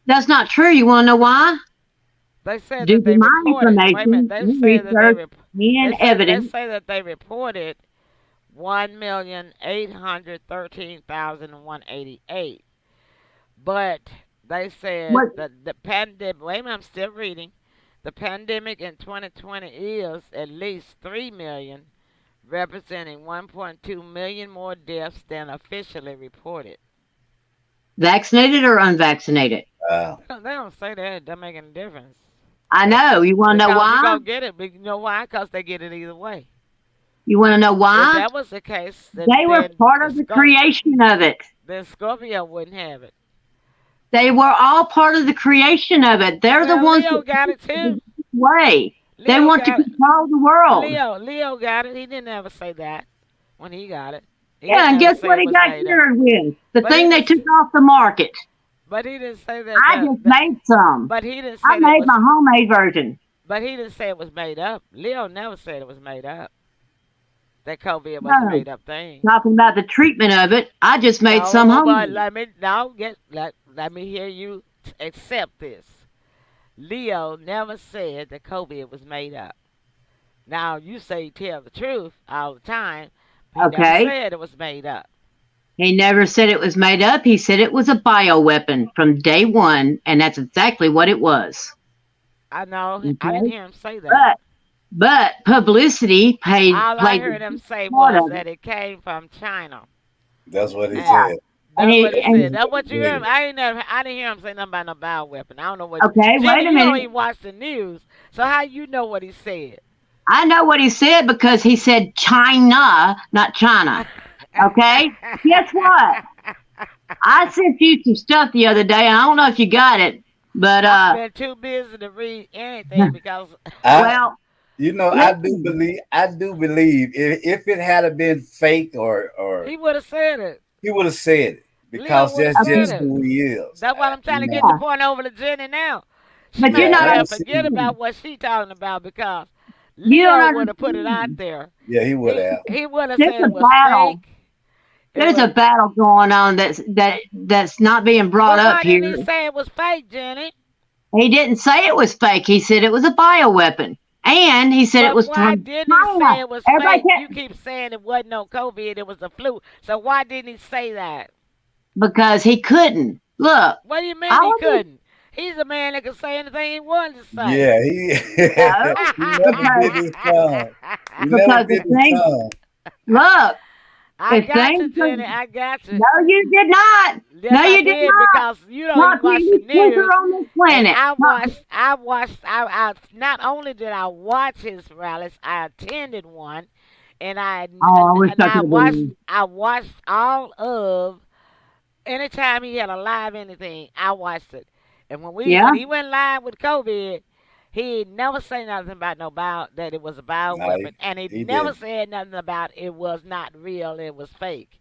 That's not true. You want to know why? They said Due that to they my reported. Wait a minute. information They and said that research and they evidence, say that they reported 1,813,188. But they said what that the pandemic. Wait a minute. I'm still reading. The pandemic in 2020 is at least 3 million, representing 1.2 million more deaths than officially reported. vaccinated or unvaccinated? Wow. They don't say that. It doesn't make any difference. I know. You want to know Because you're why? going to get it. But you know why? Because they get it either way. You want to know If why? that was the case, They were then part of the creation of it. Scorpio wouldn't have it. They were all part of the creation of it. They're the Well, ones Leo that got took it it too. this way. They Leo want to got it. control the world. Leo got it. He didn't ever say that when he got it. He Yeah, didn't and ever guess say what it he was got made up. cured with? The But he thing they didn't. took off the market. But he didn't say that. I just made some. But he didn't I say that made was. my homemade version. But he didn't say it was made up. Leo never said it was made up. That COVID was a No, made up thing. talking about the treatment of it. I just made some No, but homemade. let me hear you accept this. Leo never said that COVID was made up. Now you say you tell the truth all the time. He never Okay. said it was made up. He never said it was made up. He said it was a bioweapon from day one, and that's exactly what it was. I know. I didn't Okay. hear him say that. But publicity All I played heard a him big say part was of it. that it came from China. That's what he And Yeah. said. And that's what he he said. and That's what you hear Yeah. him. I didn't hear him say nothing about no bioweapon. I don't know what okay, wait Jenny, a you don't minute. even watch the news. So how you know what he said? I know what he said because he said China, not China. Okay? Guess what? I sent you some stuff the other day. I don't know if you got it, but I've been too busy to read anything because well, I do believe if it had been fake or he would have said it. he would have said it Leo because would have that's said just it. who he is. That's why I'm trying to You get know. the point over to Jenny now. She but you're may not Yeah, well forget understanding. about what she talking about because You don't Leo would have put it out understand. there. Yeah, he would He have. he would have There's said a it was battle. fake. It There's a was. battle going on that's not being brought But up why didn't he here. say it was fake, Jenny? He didn't say it was fake. He said it was a bioweapon, and he said it But was why from didn't he China. say it was Everybody fake? You kept keep saying it wasn't no COVID, it was a flu. So why didn't he say that? because he couldn't. Look, What do you mean I he was couldn't? He's a man that can say anything he wanted to say. Yeah, no he never because bit his tongue. He never because the bit his thing. tongue. Look, I if got you, things are, Jenny. I got you. no, you did not. Yes, No, I you did did not. because you don't Not even the watch the easiest quicker news. on this And planet. I not only did I watch his rallies, I attended one, and Oh, I wish I could have been. I watched all of. Anytime he had a live anything, I watched it. And Yeah. when he went live with COVID, he never said nothing about that it was a bio No, weapon, and he he never didn't. said nothing about it was not real, it was fake.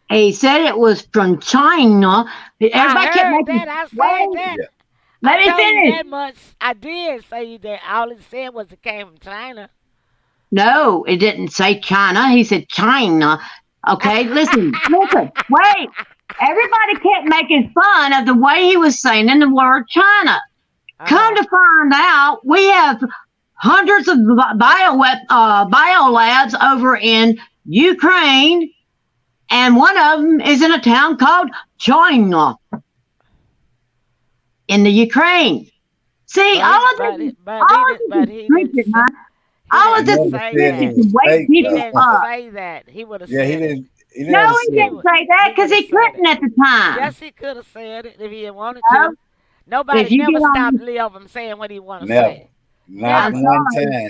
He said it was from China. I Everybody kept heard making. that. I said Wait, that. Yeah. I let me told you finish. that much. I did say that. All it said was it came from China. No, it didn't say China. He said China. Okay, listen. Wait. Everybody kept making fun of the way he was saying the word China. Come Uh-huh. to find out, we have hundreds of bio labs over in Ukraine, and one of them is in a town called China in the Ukraine. See, But all of but this, he, but he all did, of but this he is didn't stupid, say, man. he All of He didn't this never is say said that. it stupid to was wake fake He people though. didn't up. say that. He would have Yeah, said it. he No, never he said didn't it. say that He because would have he said couldn't it. at the time. Yes, he could have said it if he had wanted No, to. Nobody if you never get stopped on, Leo from saying what he want to Never. say. Not I'm Never. one sorry. time.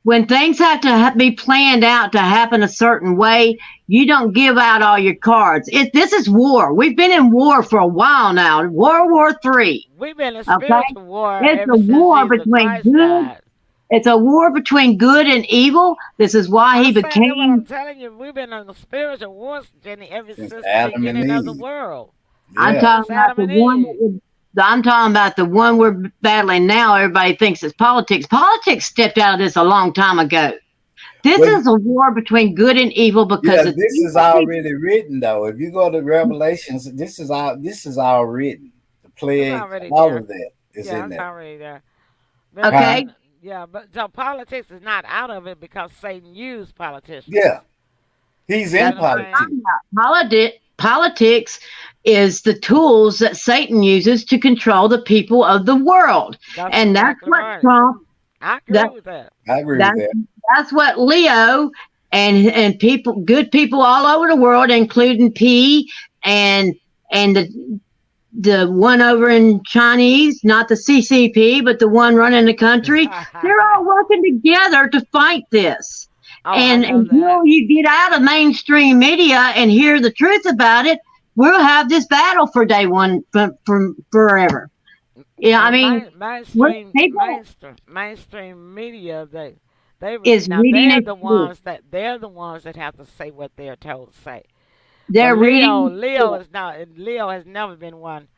When things have to be planned out to happen a certain way, you don't give out all your cards. This is war. We've been in war for a while now. World War III. We've been in Okay, spiritual war it's ever a since war Jesus between Christ good. died. It's a war between good and evil. This is why I he said that what I'm became. telling you. We've been on the spiritual war, Jenny, ever Since since the Adam and beginning of the Eve. world. I'm Yeah. Since talking about Adam the and one. Eve. I'm talking about the one we're battling now. Everybody thinks it's politics. Politics stepped out of this a long time ago. This Well, is a war between good and evil because yeah, it's this is evil people. already written though. If you go to Revelations, this is all written. The It's plagues, already all there. of that is Yeah, in it's there. already there. But Huh? Okay. yeah, but so politics is not out of it because Satan used politicians. Yeah. He's You in see what I'm saying? politics. Politics is the tools that Satan uses to control the people of the world, That's and that's exactly what right. Trump. I agree That with that. I agree that with that. that's what Leo and people, good people all over the world, including P and the one over in Chinese, not the CCP, but the one running the country. They're all working together to fight this. Oh, I And know that. until you get out of mainstream media and hear the truth about it, we'll have this battle for day one from forever. Yeah, I And mean, mainstream people mainstream media they is now reading they're it the too. ones that have to say what they're told to say. They're But reading Leo it. is not. Leo has never been one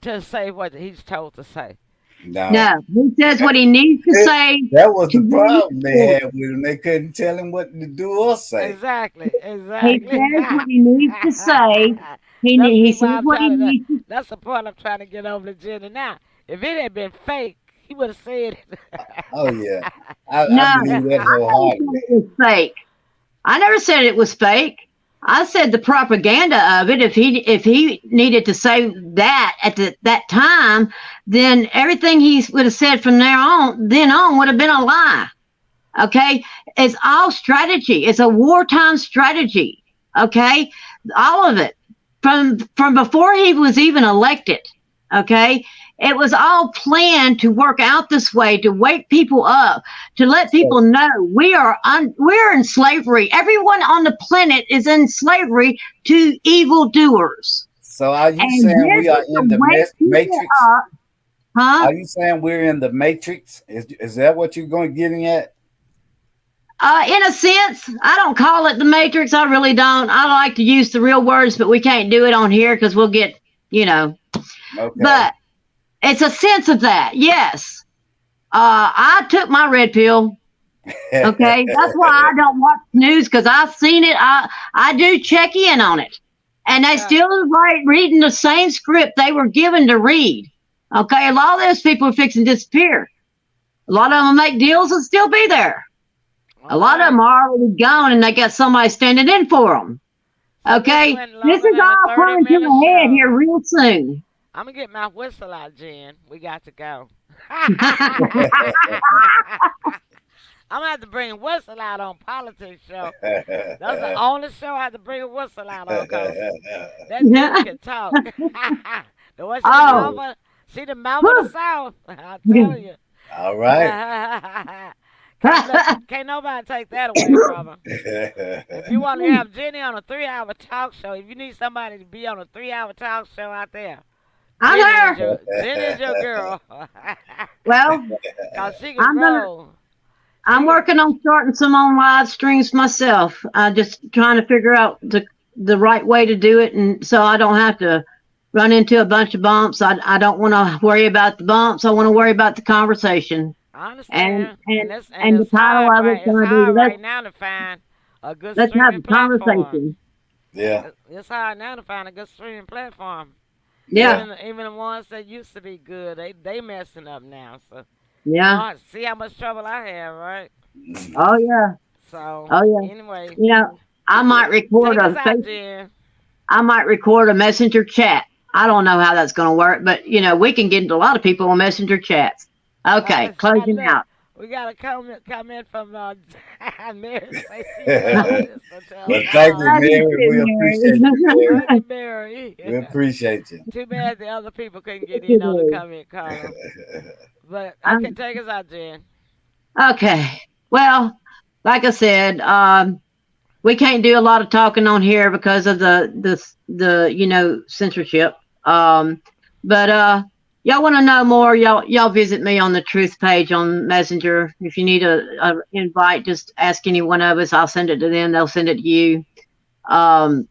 to say what he's told to say. No. No, he says what he needs to say That was to the win problem they the had with him. They couldn't tell him what to do or say. Exactly, He exactly. says what he needs to say. He says Why I'm what he trying to. needs to. That's the point I'm trying to get over to Jenny now. If it had been fake, he would have said it. Oh yeah, I No, believe that I never wholeheartedly. said it was fake. I never said it was fake. I said the propaganda of it. If he needed to say that at that time, then everything he would have said from then on would have been a lie. Okay, it's all strategy. It's a wartime strategy. Okay, all of it from before he was even elected. Okay, It was all planned to work out this way, to wake people up, to let people know we're in slavery. Everyone on the planet is in slavery to evildoers. So are you And saying we this are is in to the wake people matrix? up. Huh? Are you saying we're in the matrix? Is that what you're going getting at? In a sense, I don't call it the Matrix. I really don't. I like to use the real words, but we can't do it on here because we'll get, Okay. But it's a sense of that. Yes. I took my red pill. Okay. That's why I don't watch news because I've seen it. I do check in on it. And they still reading the same script they were given to read. Okay. A lot of those people are fixing to disappear. A lot of them make deals and still be there. A lot of them are already gone, and they got somebody standing in for them. Okay, this is all coming to a head here real soon. I'm gonna get my whistle out, Jen. We got to go. I'm gonna have to bring a whistle out on Politics Show. That's the only show I have to bring a whistle out on because that Jen can talk. The way she the mouth of the South. I tell you. All right. Can't nobody take that away from her. If you want to have Jenny on a 3-hour talk show, if you need somebody to be on a 3-hour talk show out there, Jenny's your girl. Well, she can roll. I'm working on starting some on live streams myself. Just trying to figure out the right way to do it, and so I don't have to run into a bunch of bumps. I don't want to worry about the bumps. I want to worry about the conversation. I understand. And the title of it's going to be right now to find a good let's have a platform. Conversation. Yeah. It's hard now to find a good streaming platform. Yeah. Even the ones that used to be good, they messing up now. So yeah. See how much trouble I have, right? Oh yeah. So anyway, I might record I might record a messenger chat. I don't know how that's going to work, but we can get a lot of people on messenger chats. Okay, closing out. We got a comment from Mary. Well, thank you, Mary. We appreciate you, Mary. We appreciate you. Too bad the other people couldn't get in on the comment column. But I can take us out, Jen. Okay. Well, like I said, we can't do a lot of talking on here because of the censorship. But y'all want to know more, y'all visit me on the Truth page on Messenger. If you need a invite, just ask any one of us. I'll send it to them. They'll send it to you. Y'all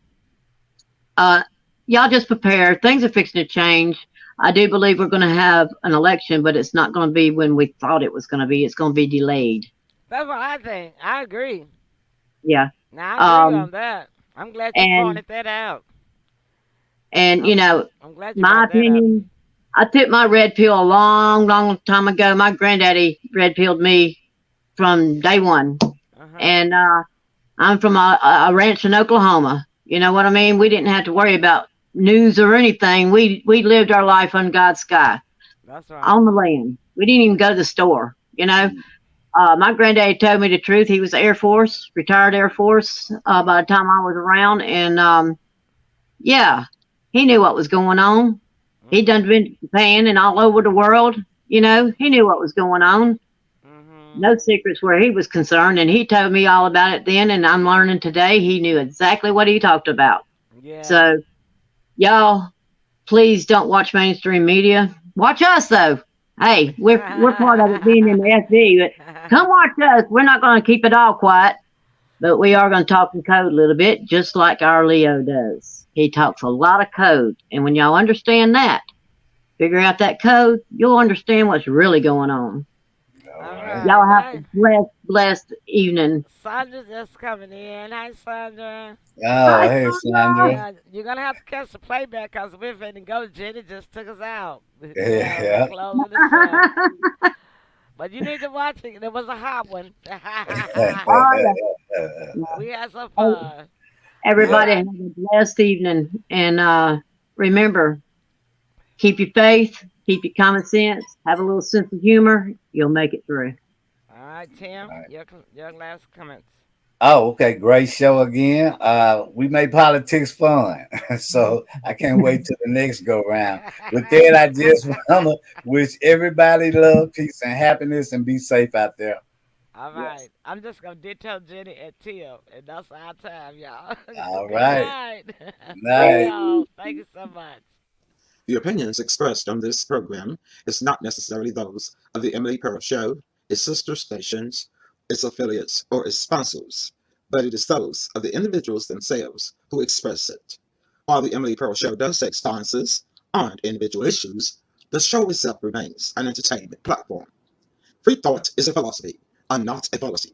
just prepare. Things are fixing to change. I do believe we're going to have an election, but it's not going to be when we thought it was going to be. It's going to be delayed. That's what I think. I agree. Yeah. Now, I agree on that. I'm glad you pointed that out. And, I'm glad my opinion, I took my red pill a long, long time ago. My granddaddy red pilled me from day one. And I'm from a ranch in Oklahoma. You know what I mean? We didn't have to worry about news or anything. We lived our life on God's sky. That's right. On the land. We didn't even go to the store, My granddaddy told me the truth. He was Air Force, retired Air Force by the time I was around. And, he knew what was going on. He'd done been to Japan and all over the world. He knew what was going on. No secrets where he was concerned. And he told me all about it then. And I'm learning today he knew exactly what he talked about. Yeah. So, y'all, please don't watch mainstream media. Watch us, though. Hey, we're part of it being in the FD. But come watch us. We're not going to keep it all quiet. But we are going to talk in code a little bit, just like our Leo does. He talks a lot of code. And when y'all understand that, figure out that code, you'll understand what's really going on. All right. Y'all have a blessed evening. Sandra's just coming in. Hi, Sandra. Oh, hey, Sandra. You're going to have to catch the playback because we're finna go. Jenny just took us out. Yeah. Closing the show. But you need to watch it. It was a hot one. We had some fun. Everybody have a blessed evening. And remember, keep your faith, keep your common sense, have a little sense of humor. You'll make it through. All right, Tim, your last comments. Oh, okay. Great show again. We made politics fun. So I can't wait till the next go round. With that, I just want to wish everybody love, peace, and happiness, and be safe out there. All Yes. right. I'm just gonna ditto Jenny and Tim, and that's our time, y'all. All Good right. night. Love Night. y'all. Thank you so much. The opinions expressed on this program is not necessarily those of the Emily Pearl Show, its sister stations, its affiliates, or its sponsors, but it is those of the individuals themselves who express it. While the Emily Pearl Show does take stances on individual issues, the show itself remains an entertainment platform. Free thought is a philosophy and not a policy.